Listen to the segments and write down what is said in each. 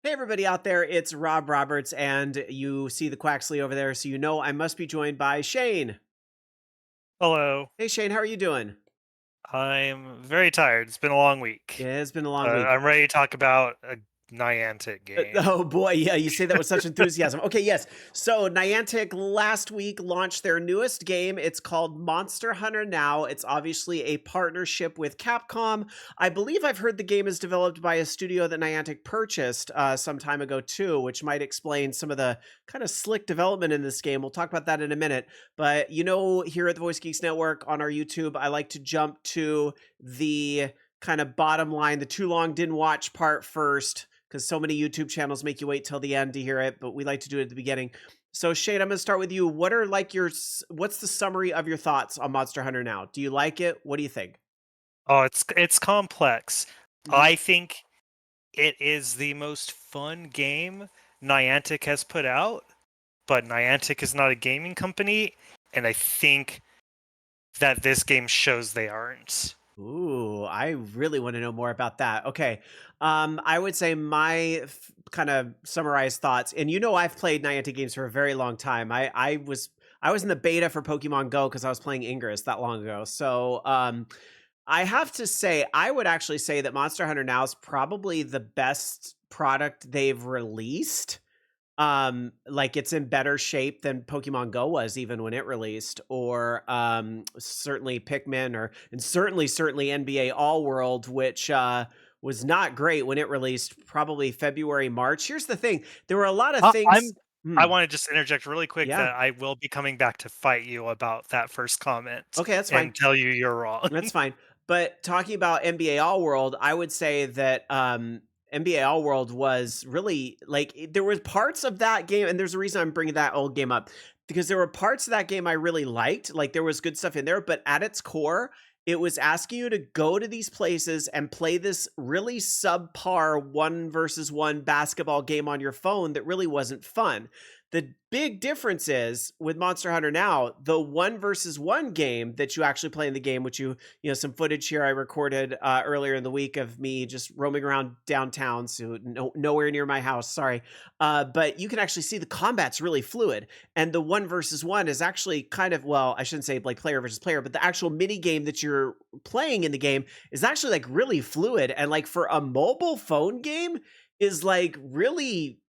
Hey, everybody out there, it's Rob Roberts, and you see the Quaxley over there, so you know I must be joined by Shane. Hello. Hey, Shane, how are you doing? I'm very tired. It's been a long week. Yeah, it's been a long week. I'm ready to talk about a Niantic game. Oh boy, yeah, you say that with such enthusiasm. Okay, yes. So Niantic last week launched their newest game. It's called Monster Hunter Now. It's obviously a partnership with Capcom. I believe I've heard the game is developed by a studio that Niantic purchased some time ago too, which might explain some of the kind of slick development in this game. We'll talk about that in a minute. But here at the Voice Geeks Network on our YouTube, I like to jump to the kind of bottom line, the too long didn't watch part first because so many YouTube channels make you wait till the end to hear it, but we like to do it at the beginning. So Shane, I'm going to start with you. What's the summary of your thoughts on Monster Hunter Now? Do you like it? What do you think? Oh, it's complex. Mhm. I think it is the most fun game Niantic has put out, but Niantic is not a gaming company, and I think that this game shows they aren't. Ooh, I really want to know more about that. Okay. I would say my kind of summarized thoughts, and I've played Niantic games for a very long time. I was in the beta for Pokemon Go because I was playing Ingress that long ago. So I have to say, I would actually say that Monster Hunter Now is probably the best product they've released. Like it's in better shape than Pokemon Go was even when it released, or certainly Pikmin, and certainly NBA All World, which was not great when it released, probably February, March. Here's the thing: there were a lot of I, things. I'm. I Hmm, want to just interject really quick yeah, that I will be coming back to fight you about that first comment okay, that's fine. and tell you you're wrong. That's fine. But talking about NBA All World, I would say that NBA All World was really there was parts of that game, and there's a reason I'm bringing that old game up because there were parts of that game I really liked. Like there was good stuff in there, but at its core, it was asking you to go to these places and play this really subpar one versus one basketball game on your phone that really wasn't fun. The big difference is with Monster Hunter Now, the one versus one game that you actually play in the game, which some footage here I recorded earlier in the week of me just roaming around downtown, so nowhere near my house. Sorry, but you can actually see the combat's really fluid, and the one versus one is actually kind of, well, I shouldn't say like player versus player, but the actual mini game that you're playing in the game is actually like really fluid, and like for a mobile phone game is like really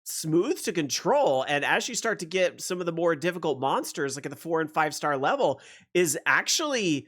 smooth to control. And as you start to get some of the more difficult monsters, like at the 4 and 5 star level, is actually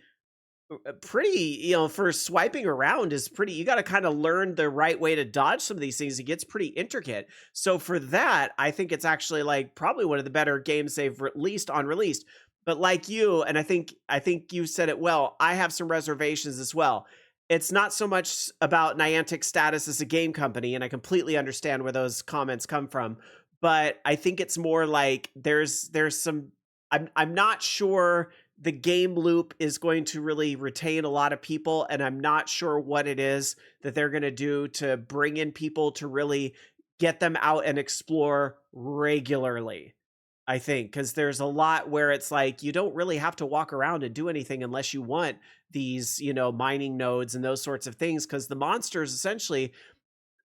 pretty, for swiping around is pretty, you got to kind of learn the right way to dodge some of these things. It gets pretty intricate. So for that, I think it's actually like probably one of the better games they've released on release. But like you, and I think you said it well, I have some reservations as well. It's not so much about Niantic's status as a game company, and I completely understand where those comments come from. But I think it's more like there's some, I'm not sure the game loop is going to really retain a lot of people, and I'm not sure what it is that they're going to do to bring in people to really get them out and explore regularly. I think because there's a lot where it's like you don't really have to walk around and do anything unless you want these, mining nodes and those sorts of things, because the monsters essentially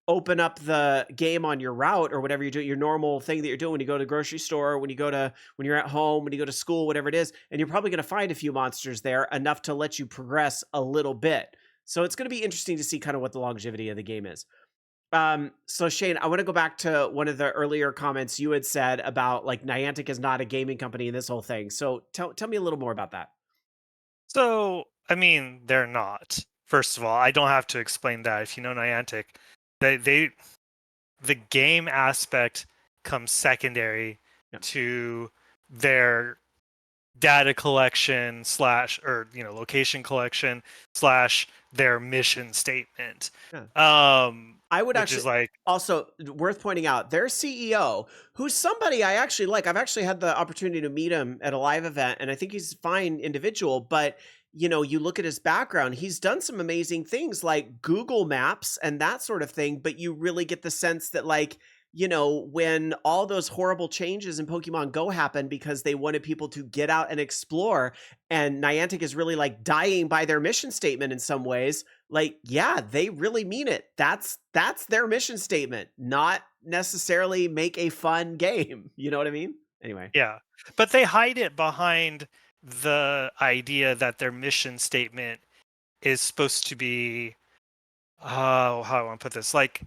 open up the game on your route or whatever you do, your normal thing that you're doing when you go to the grocery store, when you're at home, when you go to school, whatever it is, and you're probably going to find a few monsters there enough to let you progress a little bit. So it's going to be interesting to see kind of what the longevity of the game is. So Shane, I want to go back to one of the earlier comments you had said about like Niantic is not a gaming company in this whole thing. So tell me a little more about that. So, I mean, they're not. First of all, I don't have to explain that. If you know Niantic, they the game aspect comes secondary Yeah. to their data collection slash or location collection slash their mission statement. Yeah. Um, I would which actually is like, also worth pointing out their CEO, who's somebody I actually like. I've actually had the opportunity to meet him at a live event, and I think he's a fine individual. But you look at his background, he's done some amazing things like Google Maps and that sort of thing. But you really get the sense that like when all those horrible changes in Pokemon Go happened because they wanted people to get out and explore, and Niantic is really like dying by their mission statement in some ways. Like, yeah, they really mean it. That's their mission statement, not necessarily make a fun game. You know what I mean? Anyway. Yeah. But they hide it behind the idea that their mission statement is supposed to be, how do I want to put this? Like,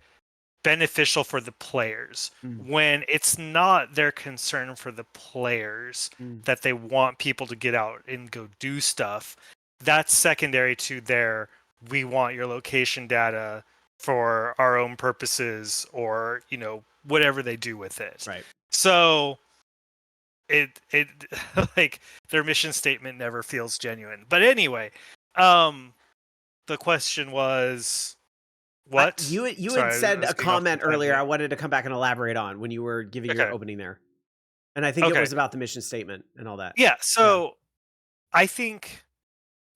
beneficial for the players, Mm, when it's not their concern for the players mm, that they want people to get out and go do stuff. That's secondary to their, we want your location data for our own purposes, or whatever they do with it. right. So it like, their mission statement never feels genuine. But anyway, the question was what? You had Sorry, I said was a getting off the comment earlier I tangent. wanted to come back and elaborate on when you were giving your Okay. opening there. And I think it Okay. was about the mission statement and all that. Yeah, Yeah. so I think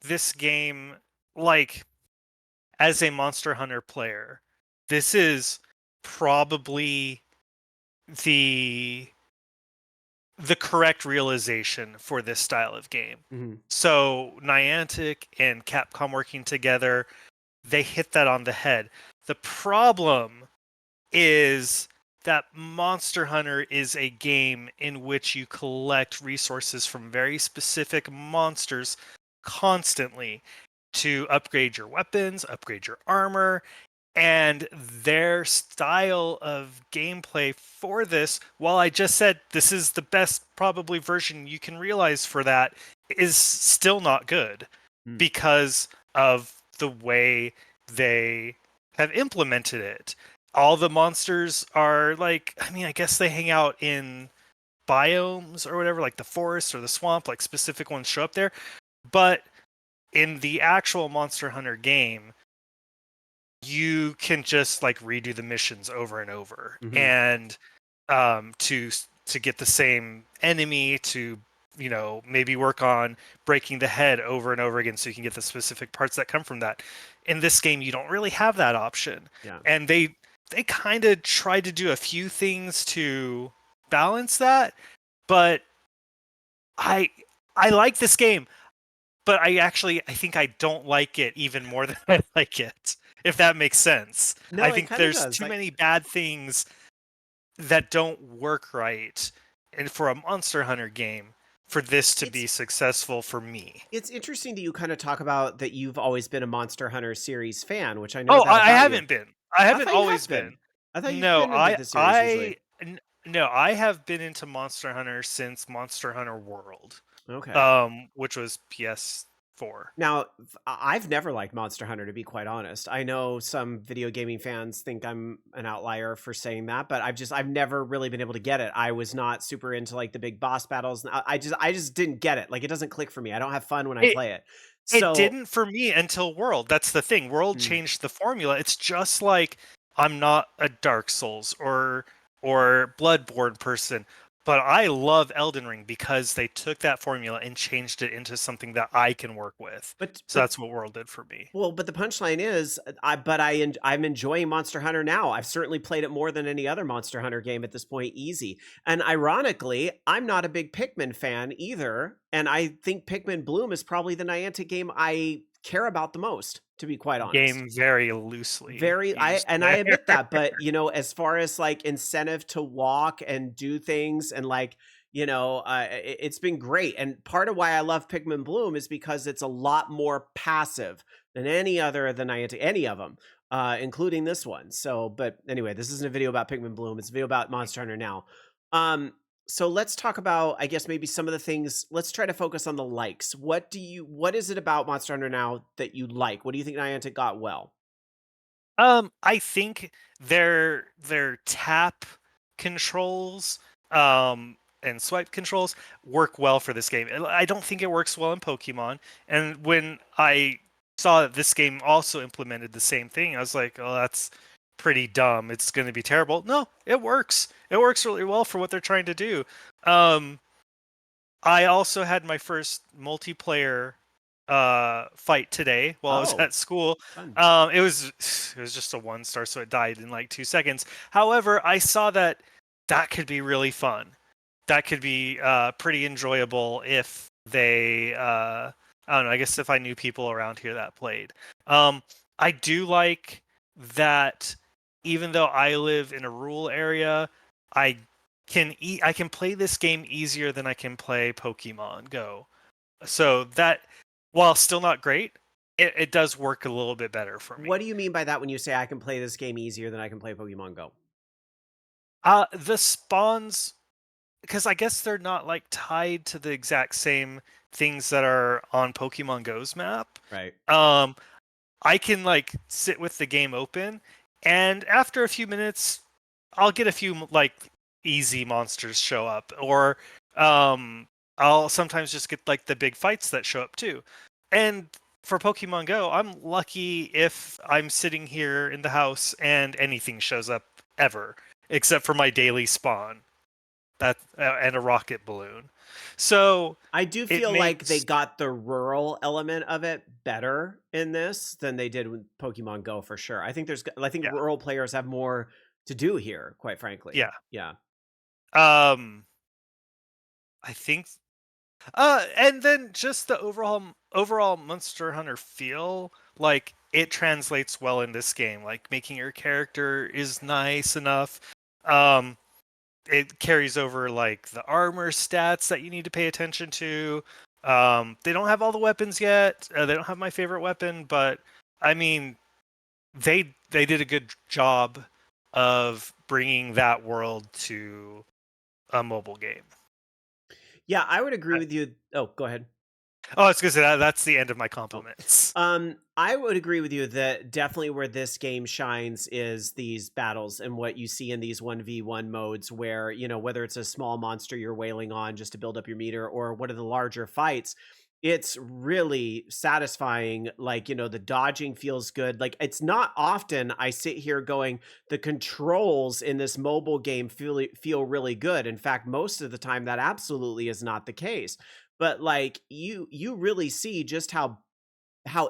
this game, like, as a Monster Hunter player, this is probably the the correct realization for this style of game. Mhm. So Niantic and Capcom working together, they hit that on the head. The problem is that Monster Hunter is a game in which you collect resources from very specific monsters constantly to upgrade your weapons, upgrade your armor, and their style of gameplay for this, while I just said this is the best probably version you can realize for that, is still not good Mm. because of the way they have implemented it. All the monsters are like, I mean, I guess they hang out in biomes or whatever, like the forest or the swamp, like specific ones show up there. But in the actual Monster Hunter game, you can just like redo the missions over and over, Mhm. and to get the same enemy, to maybe work on breaking the head over and over again so you can get the specific parts that come from that. In this game, you don't really have that option, Yeah. and they kind of tried to do a few things to balance that, but I I like this game, but I think I don't like it even more than I like it, if that makes sense. I No, it think kinda there's does. too Like many bad things that don't work right, and for a Monster Hunter game, for this to it's be successful for me. it's interesting that you kinda talk about that you've always been a Monster Hunter series fan, which I know Oh, that I about you. haven't been. I I haven't thought you always have been. been. I thought you've No, been into the series usually. no, I have been into Monster Hunter since Monster Hunter World, Okay. which was PS4. Now, I've never liked Monster Hunter, to be quite honest. I know some video gaming fans think I'm an outlier for saying that, but I've never really been able to get it. I was not super into like the big boss battles. I just didn't get it. Like it doesn't click for me. I don't have fun when I It play it. It So, didn't for me until World. That's the thing. World mm, changed the formula. It's just like, I'm not a Dark Souls or Bloodborne person, but I love Elden Ring because they took that formula and changed it into something that I can work with. but So but that's what World did for me. Well, but the punchline is, I'm enjoying Monster Hunter now. I've certainly played it more than any other Monster Hunter game at this point, easy. And ironically, I'm not a big Pikmin fan either, and I think Pikmin Bloom is probably the Niantic game I care about the most, to be quite honest. Game very loosely Very I used and I there. admit that, but, as far as, like, incentive to walk and do things and, like, it's been great, and part of why I love Pikmin Bloom is because it's a lot more passive than any other of the Niantic any of them, including this one. So, but anyway, this isn't a video about Pikmin Bloom, it's a video about Monster Hunter now. Um, so let's talk about, I guess, maybe some of the things. Let's try to focus on the likes. What is it about Monster Hunter now that you like? What do you think Niantic got well? I think their tap controls, and swipe controls work well for this game. I don't think it works well in Pokemon. And when I saw that this game also implemented the same thing, I was like, "Oh, that's pretty dumb. It's going to be terrible." No, it works. It works really well for what they're trying to do. Um, I also had my first multiplayer fight today while I was Oh, at school. fun. It was just a 1 star, so it died in like 2 seconds. However, I saw that that could be really fun. That could be pretty enjoyable if they I don't know, I guess if I knew people around here that played. I do like that even though I live in a rural area, I I can play this game easier than I can play Pokemon Go. So that, while still not great, it does work a little bit better for What me. do you mean by that when you say I can play this game easier than I can play Pokemon Go? The spawns, because I guess they're not like tied to the exact same things that are on Pokemon Go's map. Right. Um, I can like sit with the game open, and after a few minutes, I'll get a few like easy monsters show up, or um, I'll sometimes just get like the big fights that show up too. And for Pokemon Go, I'm lucky if I'm sitting here in the house and anything shows up ever, except for my daily spawn that and a rocket balloon. So I do it feel like they makes got the rural element of it better in this than they did with Pokemon Go for sure. I think yeah, rural players have more to do here, quite frankly. yeah. Yeah. Um, I think and then just the overall Monster Hunter feel, like it translates well in this game. Like making your character is nice enough. Um, it carries over like the armor stats that you need to pay attention to. They don't have all the weapons yet. They don't have my favorite weapon, but I mean, they did a good job of bringing that world to a mobile game. Yeah, I would agree with you. Oh, go ahead. Oh, I was gonna say that's the end of my Oh. compliments. I would agree with you that definitely where this game shines is these battles and what you see in these 1v1 modes where, you know, whether it's a small monster you're wailing on just to build up your meter or one of the larger fights, it's really satisfying. Like, you know, the dodging feels good. Like, it's not often I sit here going, the controls in this mobile game feel really good. In fact, most of the time that absolutely is not the case. But like you really see just how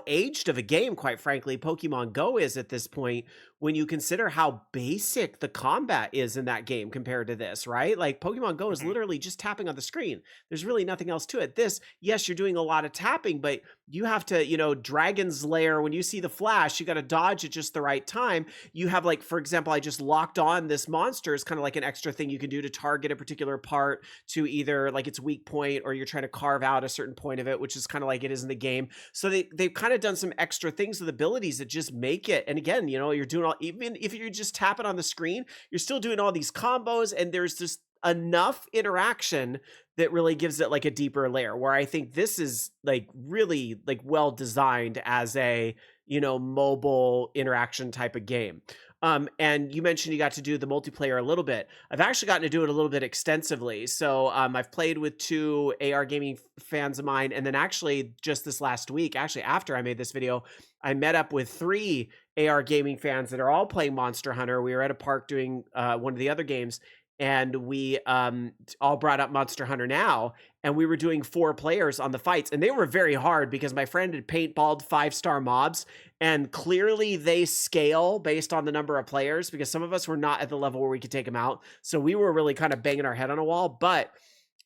aged of a game, quite frankly, Pokemon Go is at this point when you consider how basic the combat is in that game compared to this, right? Like Pokemon Go is Mhm. literally just tapping on the screen. There's really nothing else to it. This, yes, you're doing a lot of tapping, but you have to, you know, Dragon's Lair, when you see the flash, you got to dodge at just the right time. You have, like, for example, I just locked on this monster is kind of like an extra thing you can do to target a particular part to either like its weak point or you're trying to carve out a certain point of it, which is kind of like it is in the game. So they've kind of done some extra things with abilities that just make it. And again, you know, you're doing all, even if you're just tapping on the screen, you're still doing all these combos, and there's just enough interaction that really gives it like a deeper layer. Where I think this is like really like well designed as a, you know, mobile interaction type of game. And you mentioned you got to do the multiplayer a little bit. I've actually gotten to do it a little bit extensively. So I've played with two AR gaming fans of mine, and then actually just this last week, actually after I made this video, I met up with three AR gaming fans that are all playing Monster Hunter. We were at a park doing one of the other games, and we all brought up Monster Hunter Now, and we were doing 4 players on the fights, and they were very hard because my friend had paintballed 5-star mobs, and clearly they scale based on the number of players because some of us were not at the level where we could take them out. So we were really kind of banging our head on a wall, but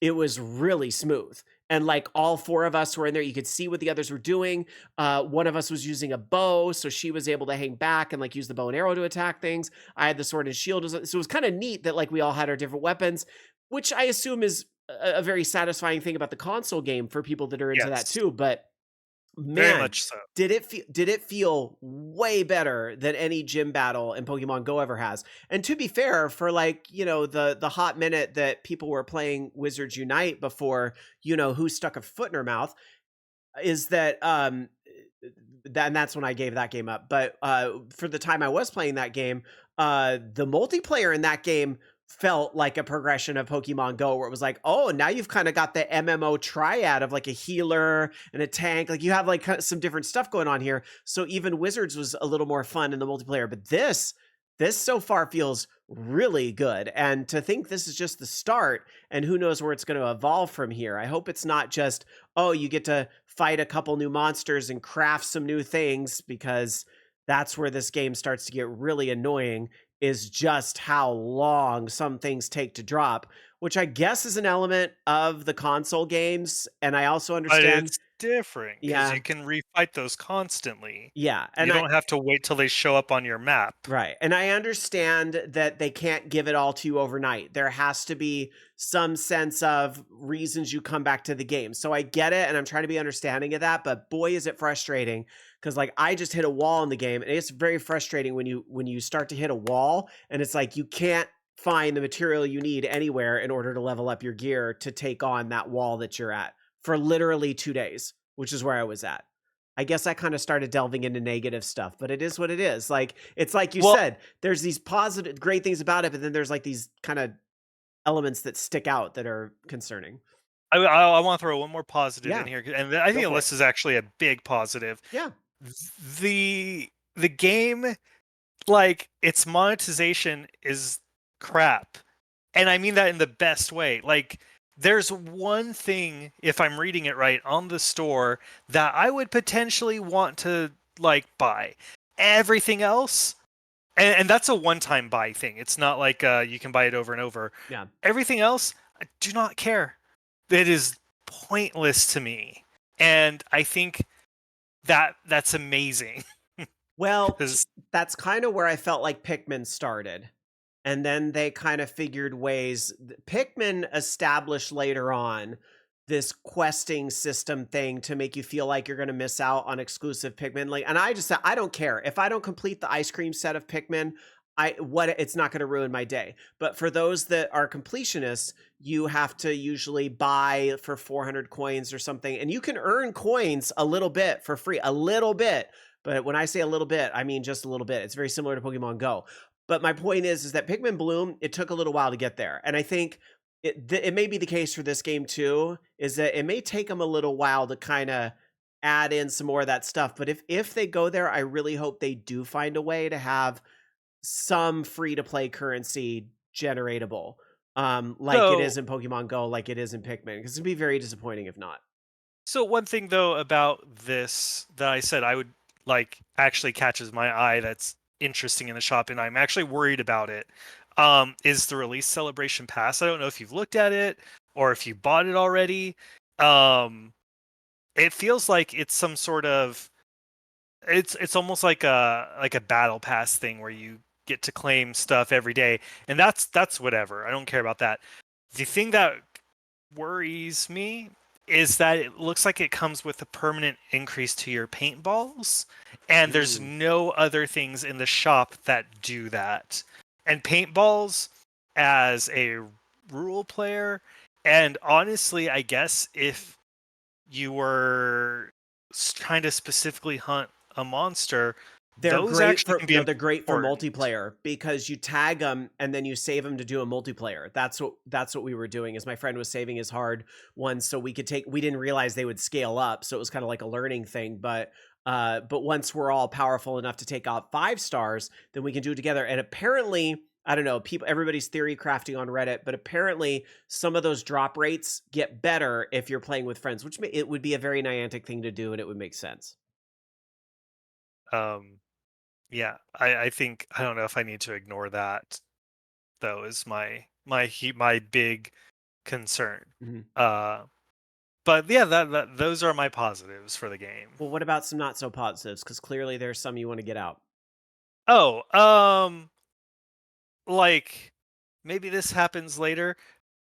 it was really smooth. And like all 4 of us were in there. You could see what the others were doing. One of us was using a bow, so she was able to hang back and like use the bow and arrow to attack things. I had the sword and shield. So it was kind of neat that like we all had our different weapons, which I assume is a very satisfying thing about the console game for people that are into that Yes, too. But very man, much so. did it feel way better than any gym battle in Pokemon Go ever has. And to be fair, for like, you know, the hot minute that people were playing Wizards Unite before, you know, who stuck a foot in her mouth, is that and that's when I gave that game up. But for the time I was playing that game, the multiplayer in that game felt like a progression of Pokemon Go, where it was like, oh, now you've kind of got the MMO triad of like a healer and a tank. Like you have like some different stuff going on here. So even Wizards was a little more fun in the multiplayer. But this so far feels really good. And to think this is just the start, and who knows where it's going to evolve from here. I hope it's not just, oh, you get to fight a couple new monsters and craft some new things, because that's where this game starts to get really annoying, is just how long some things take to drop, which I guess is an element of the console games. And I also But understand, it's different because yeah, you can refight those constantly. yeah, You and I don't have to wait till they show up on your map. right. And I understand that they can't give it all to you overnight. There has to be some sense of reasons you come back to the game. So I get it, and I'm trying to be understanding of that, but boy is it frustrating, cuz like I just hit a wall in the game, and it's very frustrating when you start to hit a wall and it's like you can't find the material you need anywhere in order to level up your gear to take on that wall that you're at for literally 2 days, which is where I was at. I guess I kind of started delving into negative stuff, but it is what it is. Like, it's like you Well, said, there's these positive, great things about it, but then there's like these kind of elements that stick out that are concerning. I want to throw one more positive in Yeah, here, and I go think for it. this is actually a big positive. Yeah. The game, like its monetization is crap, and I mean that in the best way. Like, there's one thing, if I'm reading it right, on the store that I would potentially want to like buy. Everything else, and that's a one-time buy thing. It's not like you can buy it over and over. Yeah. Everything else, I do not care. It is pointless to me, and I think that that's amazing. Well, 'Cause- that's kind of where I felt like Pikmin started. And then they kind of figured ways. Pikmin established later on this questing system thing to make you feel like you're going to miss out on exclusive Pikmin. Like, and I just said, I don't care if I don't complete the ice cream set of Pikmin. It's not going to ruin my day. But for those that are completionists, you have to usually buy for 400 coins or something, and you can earn coins a little bit for free, a little bit. But when I say a little bit, I mean just a little bit. It's very similar to Pokemon Go. But my point is that Pikmin Bloom, it took a little while to get there, and I think it may be the case for this game too. Is that it may take them a little while to kind of add in some more of that stuff. But if they go there, I really hope they do find a way to have some free to play currency generatable, like it is so in Pokemon Go, like it is in Pikmin. Because it'd be very disappointing if not. so one thing though about this that I said I would like actually catches my eye that's interesting in the shop, and I'm actually worried about it. Is the release celebration pass? I don't know if you've looked at it or if you bought it already. Um, it feels like it's some sort of it's almost like a battle pass thing where you get to claim stuff every day, and that's whatever. I don't care about that. The thing that worries me is that it looks like it comes with a permanent increase to your paintballs, and there's Ooh. no other things in the shop that do that. And paintballs, as a rule player, and honestly, I guess if you were trying to specifically hunt a monster, those actually can be They're great for important. multiplayer because you tag them and then you save them to do a multiplayer. That's what we were doing. Is my friend was saving his hard ones so we could take. We didn't realize they would scale up, so it was kind of like a learning thing. But once we're all powerful enough to take out 5 stars, then we can do it together. And apparently, I don't know, everybody's theory crafting on Reddit, but apparently some of those drop rates get better if you're playing with friends, which it would be a very Niantic thing to do, and it would make sense. Um, yeah, I think I don't know if I need to ignore that though. Is my big concern. Mhm. Uh, but yeah, that those are my positives for the game. Well, what about some not so positives? Because clearly there's some you want to get out. Oh, like maybe this happens later.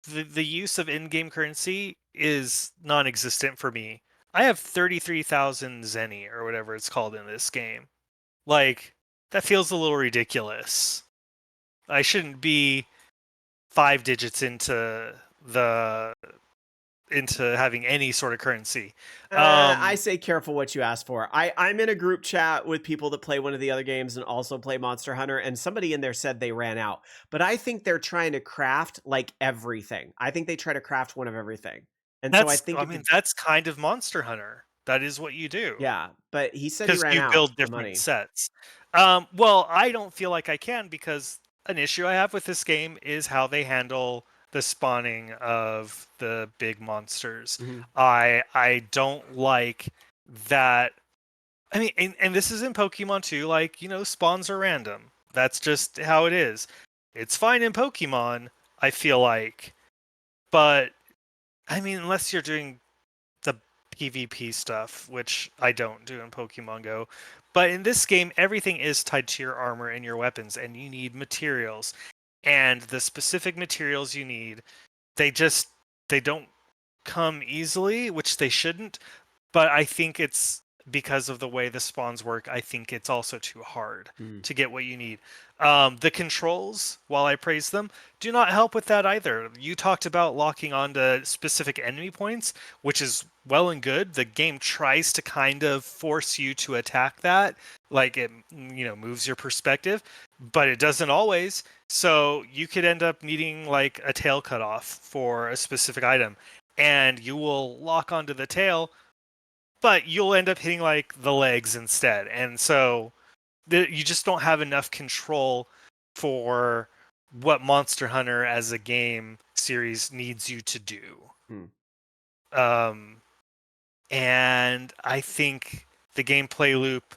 The use of in-game currency is non-existent for me. I have 33,000 Zenny or whatever it's called in this game. Like, that feels a little ridiculous. I shouldn't be 5 digits the into having any sort of currency. I Um, say careful what you ask for. I'm in a group chat with people that play one of the other games and also play Monster Hunter, and somebody in there said they ran out. But I think they're trying to craft like everything. I think they try to craft one of everything. And so I think I if mean, you, that's kind of Monster Hunter. That is what you do. yeah, but he said he Because ran you out build of different money. sets. Well, I don't feel like I can because an issue I have with this game is how they handle the spawning of the big monsters. Mhm. I don't like that. I mean, and this is in Pokemon too. Like, spawns are random. That's just how it is. It's fine in Pokemon, I feel like, but I mean, unless you're doing the PvP stuff, which I don't do in Pokemon Go. But in this game, everything is tied to your armor and your weapons, and you need materials. And the specific materials you need, they don't come easily, which they shouldn't. But I think it's because of the way the spawns work. I think it's also too hard Mm. to get what you need. The controls, while I praise them, do not help with that either. You talked about locking onto specific enemy points, which is well and good. The game tries to kind of force you to attack that, like it, moves your perspective, but it doesn't always. So you could end up needing like a tail cut off for a specific item, and you will lock onto the tail, but you'll end up hitting like the legs instead. And so you just don't have enough control for what Monster Hunter as a game series needs you to do. Hmm. Um, and I think the gameplay loop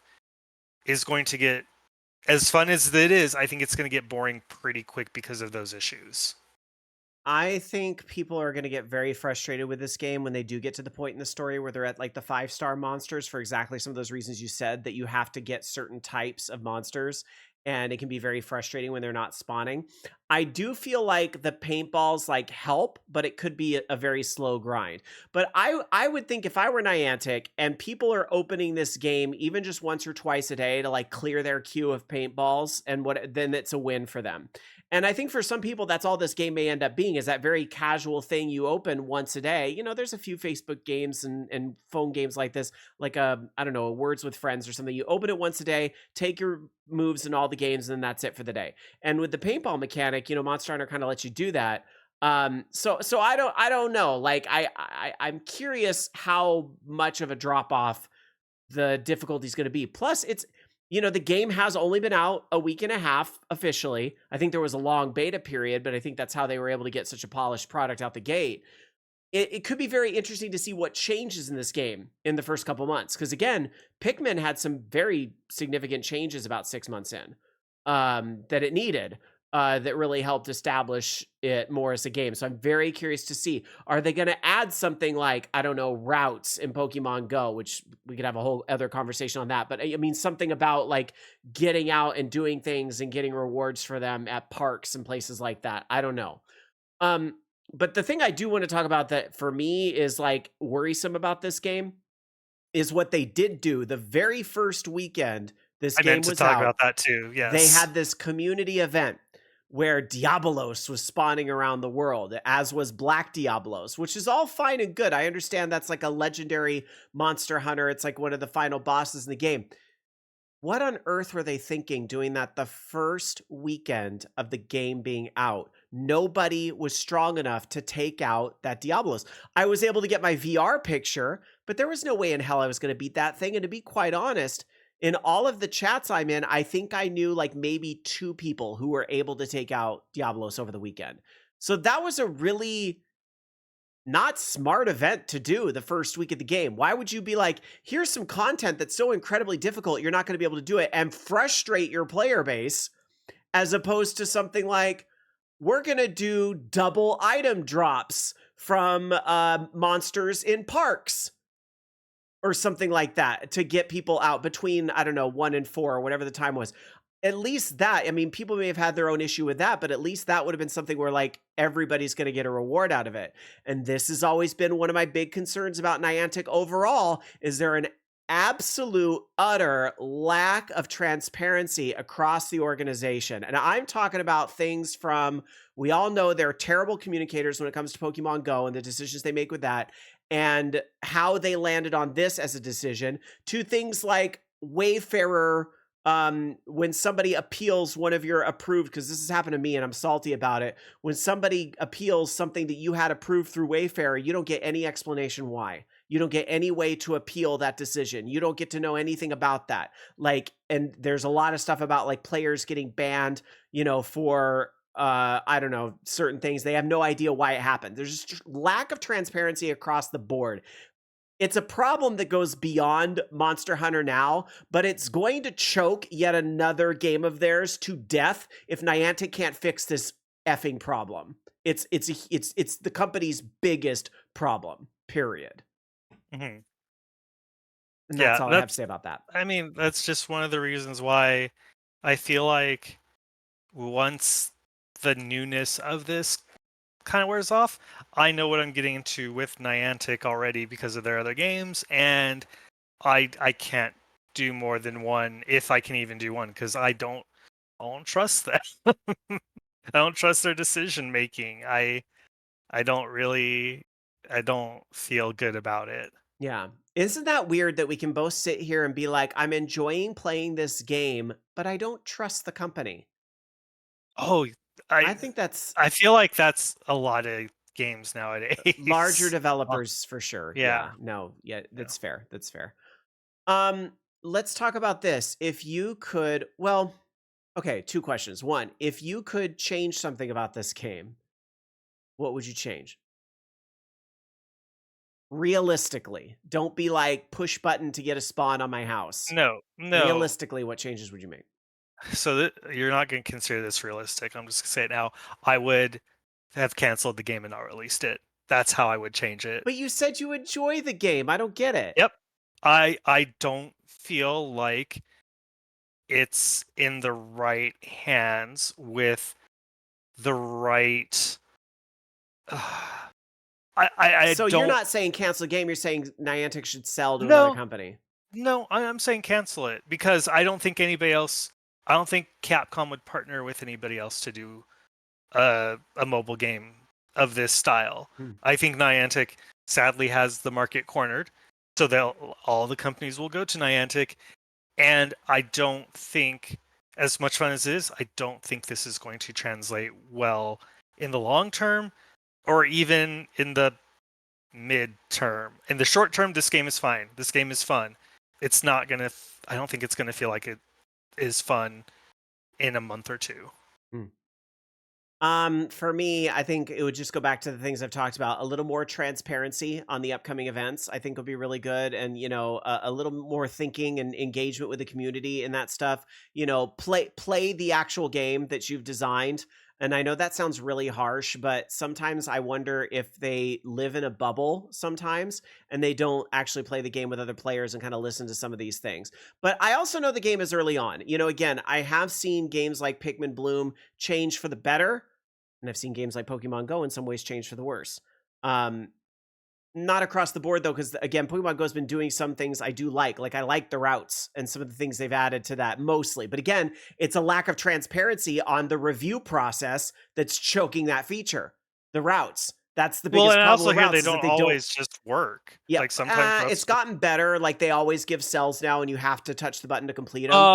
is going to get, as fun as it is, I think it's going to get boring pretty quick because of those issues. I think people are going to get very frustrated with this game when they do get to the point in the story where they're at like the 5-star monsters for exactly some of those reasons you said, that you have to get certain types of monsters, and it can be very frustrating when they're not spawning. I do feel like the paintballs like help, but it could be a very slow grind. But I would think if I were Niantic and people are opening this game even just once or twice a day to like clear their queue of paintballs, and what, then it's a win for them. And I think for some people, that's all this game may end up being, is that very casual thing you open once a day. There's a few Facebook games and phone games like this, like I don't know, a Words with Friends or something. You open it once a day, take your moves in all the games, and then that's it for the day. And with the paintball mechanic, Monster Hunter kind of lets you do that. So I don't know. Like I'm curious how much of a drop off the difficulty is going to be. Plus, the game has only been out a week and a half officially. I think there was a long beta period, but I think that's how they were able to get such a polished product out the gate. It could be very interesting to see what changes in this game in the first couple months. Because again, Pikmin had some very significant changes about 6 months in, that it needed, that really helped establish it more as a game. So I'm very curious to see, are they going to add something like, I don't know, routes in Pokemon Go, which we could have a whole other conversation on that. But I mean, something about like getting out and doing things and getting rewards for them at parks and places like that. I don't know. But the thing I do want to talk about that for me is like worrisome about this game is what they did do the very first weekend this I game meant to was talk out. about that too. They Yes. had this community event where Diabolos was spawning around the world, as was Black Diabolos, which is all fine and good. I understand that's like a legendary monster hunter. It's like one of the final bosses in the game. What on earth were they thinking doing that the first weekend of the game being out? Nobody was strong enough to take out that Diablos. I was able to get my VR picture, but there was no way in hell I was going to beat that thing. And to be quite honest, in all of the chats I'm in, I think I knew like maybe 2 people who were able to take out Diablos over the weekend. So that was a really not smart event to do the first week of the game. Why would you be like, here's some content that's so incredibly difficult, you're not going to be able to do it, and frustrate your player base, as opposed to something like, we're going to do double item drops from monsters in parks or something like that to get people out between, I don't know, 1 and 4 or whatever the time was. At least that, I mean, people may have had their own issue with that, but at least that would have been something where like everybody's going to get a reward out of it. And this has always been one of my big concerns about Niantic overall, is there an absolute utter lack of transparency across the organization. And I'm talking about things from, we all know they're terrible communicators when it comes to Pokemon Go and the decisions they make with that, and how they landed on this as a decision, to things like Wayfarer, when somebody appeals one of your approved, because this has happened to me and I'm salty about it, when somebody appeals something that you had approved through Wayfarer, you don't get any explanation why. You don't get any way to appeal that decision. You don't get to know anything about that. Like, and there's a lot of stuff about like players getting banned, for I don't know, certain things. They have no idea why it happened. There's just lack of transparency across the board. It's a problem that goes beyond Monster Hunter now, but it's going to choke yet another game of theirs to death if Niantic can't fix this effing problem. It's the company's biggest problem. Period. Mhm. And that's Yeah, all I have to say about that. I mean, that's just one of the reasons why I feel like once the newness of this kind of wears off, I know what I'm getting into with Niantic already because of their other games, and I can't do more than one if I can even do one because I don't trust them. I don't trust their decision making. I don't really I don't feel good about it. Yeah. Isn't that weird that we can both sit here and be like, I'm enjoying playing this game, but I don't trust the company? Oh, I I think that's I feel like that's a lot of games larger nowadays. Uh, developers for sure. yeah, Yeah. No, yeah, yeah. that's fair. That's fair. Um, let's talk about this. If you could, well, okay, two questions. One, if you could change something about this game, what would you change? Realistically, don't be like push button to get a spawn on my house. No, no. Realistically, what changes would you make? So you're not going to consider this realistic. I'm just going to say it now. I would have canceled the game and not released it. That's how I would change it. But you said you enjoy the game. I don't get it. Yep. I don't feel like it's in the right hands with the right I So you're don't not saying cancel the game. You're saying Niantic should sell to another no company. no I'm saying cancel it because I don't think anybody else I don't think Capcom would partner with anybody else to do a mobile game of this style. Hmm. I think Niantic sadly has the market cornered, so they'll all the companies will go to Niantic, and I don't think, as much fun as it is, I don't think this is going to translate well in the long term, or even in the mid term. In the short term, this game is fine. This game is fun. It's not gonna. I don't think it's gonna feel like it is fun in a month or two. Hmm. For me, I think it would just go back to the things I've talked about. A little more transparency on the upcoming events, I think would be really good. And, a little more thinking and engagement with the community and that stuff. Play the actual game that you've designed. And I know that sounds really harsh, but sometimes I wonder if they live in a bubble sometimes and they don't actually play the game with other players and kind of listen to some of these things. But I also know the game is early on. Again, I have seen games like Pikmin Bloom change for the better, and I've seen games like Pokemon Go in some ways change for the worse. Um, Not across the board though, because again, Pokemon Go's been doing some things I do like. Like I like the routes and some of the things they've added to that mostly. But again, it's a lack of transparency on the review process that's choking that feature. The routes. That's the Well, biggest and I problem also with hear routes they is that don't they don't. always just work. Yep. Like sometimes It's that's gotten better. Like they always give cells now, and you have to touch the button to complete them.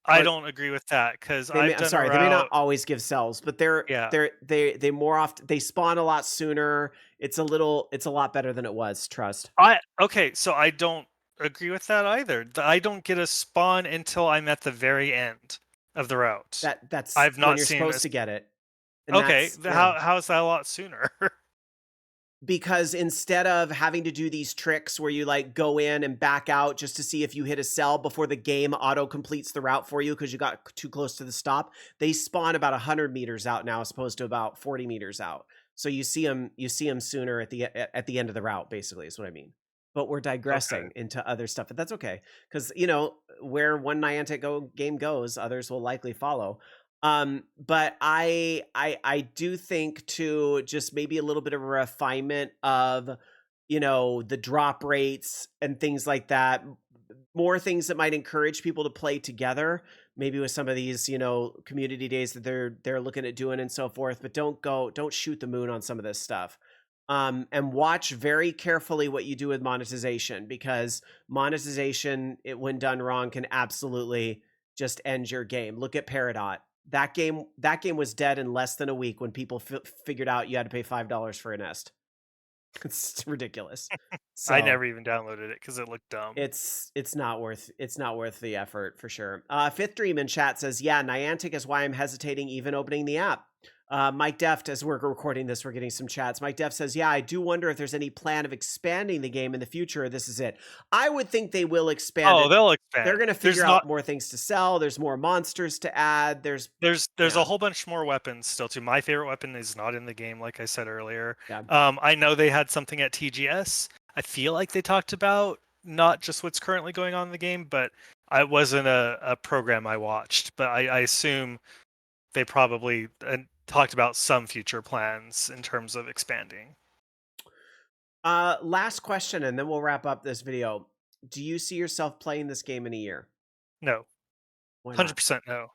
I But don't agree with that because they may, I've I'm done a sorry, they may not route. always give cells, but they're Yeah, they're they more often they spawn a lot sooner. It's a lot better than it was. Trust I okay, so I don't agree with that either. I don't get a spawn until I'm at the very end of the route. that. That's I've when not you're seen supposed this. to get it, and Okay, that's yeah. how is that a lot sooner? Because instead of having to do these tricks where you like go in and back out just to see if you hit a cell before the game auto completes the route for you because you got too close to the stop, they spawn about 100 meters out now as opposed to about 40 meters out. So you see them sooner at the end of the route, basically is what I mean. But we're Okay. digressing into other stuff, but that's okay because where one Niantic game goes, others will likely follow. But I do think too, just maybe a little bit of a refinement of, the drop rates and things like that. More things that might encourage people to play together, maybe with some of these, community days that they're looking at doing and so forth. But don't shoot the moon on some of this stuff. And watch very carefully what you do with monetization because monetization, when done wrong, can absolutely just end your game. Look at Peridot. That game was dead in less than a week when people figured out you had to pay $5 for a nest. It's ridiculous. I So never even downloaded it because it looked dumb. it's not worth the effort for sure. Fifth Dream in chat says, "Yeah, Niantic is why I'm hesitating even opening the app." Mike Deft, as we're recording this, we're getting some chats. Mike Deft says, "Yeah, I do wonder if there's any plan of expanding the game in the future. Or this is it. I would think they will expand Oh, it. they'll They're expand. going to There's figure not out more things to sell. There's more monsters to add. there's a Yeah, whole bunch more weapons still too. My favorite weapon is not in the game, like I said earlier. yeah. I know they had something at TGS. I feel like they talked about not just what's currently going on in the game, but I wasn't a program I watched. But I assume they probably talked about some future plans in terms of expanding. Last question, and then we'll wrap up this video. Do you see yourself playing this game in a year? No, Why not? 100% no.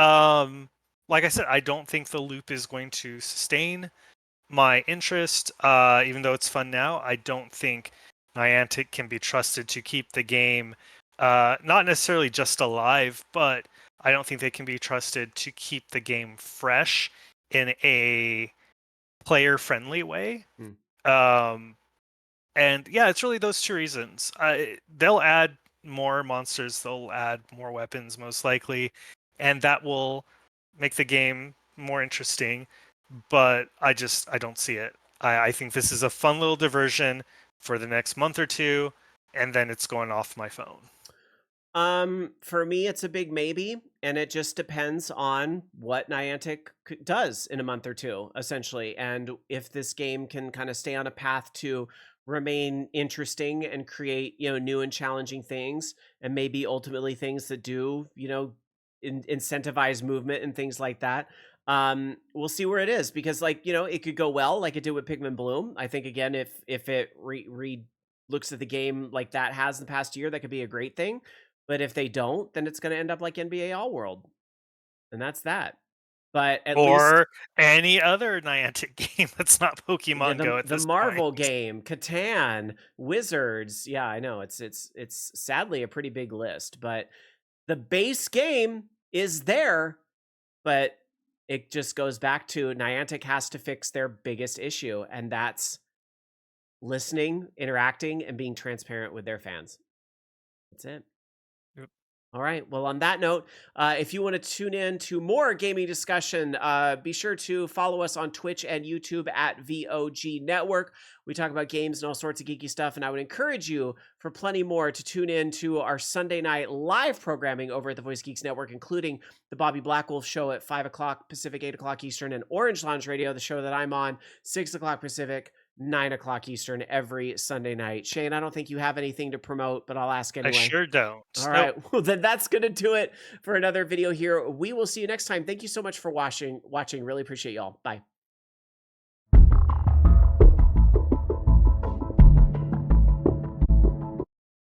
Um, like I said, I don't think the loop is going to sustain my interest. Even though it's fun now, I don't think Niantic can be trusted to keep the game, not necessarily just alive, but I don't think they can be trusted to keep the game fresh in a player-friendly way. Hmm. Um, and yeah, it's really those two reasons. They'll add more monsters, they'll add more weapons, most likely, and that will make the game more interesting. But I don't see it. I think this is a fun little diversion for the next month or two, and then it's going off my phone. For me, it's a big maybe, and it just depends on what Niantic does in a month or two, essentially, and if this game can kind of stay on a path to remain interesting and create, new and challenging things, and maybe ultimately things that do, incentivize movement and things like that. We'll see where it is because, like, it could go well, like it did with Pikmin Bloom. I think again, if it looks at the game like that has in the past year, that could be a great thing. But if they don't, then it's gonna end up like NBA All World, and that's that. But at least Or any other Niantic game that's not yeah, Pokemon Go at the this point. Marvel game, Catan, Wizards. Yeah, I know it's sadly a pretty big list, but the base game is there, but it just goes back to Niantic has to fix their biggest issue, and that's listening, interacting, and being transparent with their fans. That's it. Yep. All right. Well, on that note, if you want to tune in to more gaming discussion, be sure to follow us on Twitch and YouTube at VOG Network. We talk about games and all sorts of geeky stuff, and I would encourage you for plenty more to tune in to our Sunday night live programming over at the Voice Geeks Network, including the Bobby Blackwolf show at 5 o'clock Pacific, 8 o'clock Eastern, and Orange Lounge Radio, the show that I'm on, 6 o'clock Pacific, 9 o'clock Eastern every Sunday night. Shane, I don't think you have anything to promote, but I'll ask I anyway. sure don't. All Nope. right. Well, then that's going to do it for another video here. We will see you next time. Thank you so much for watching. Really appreciate y'all. Bye.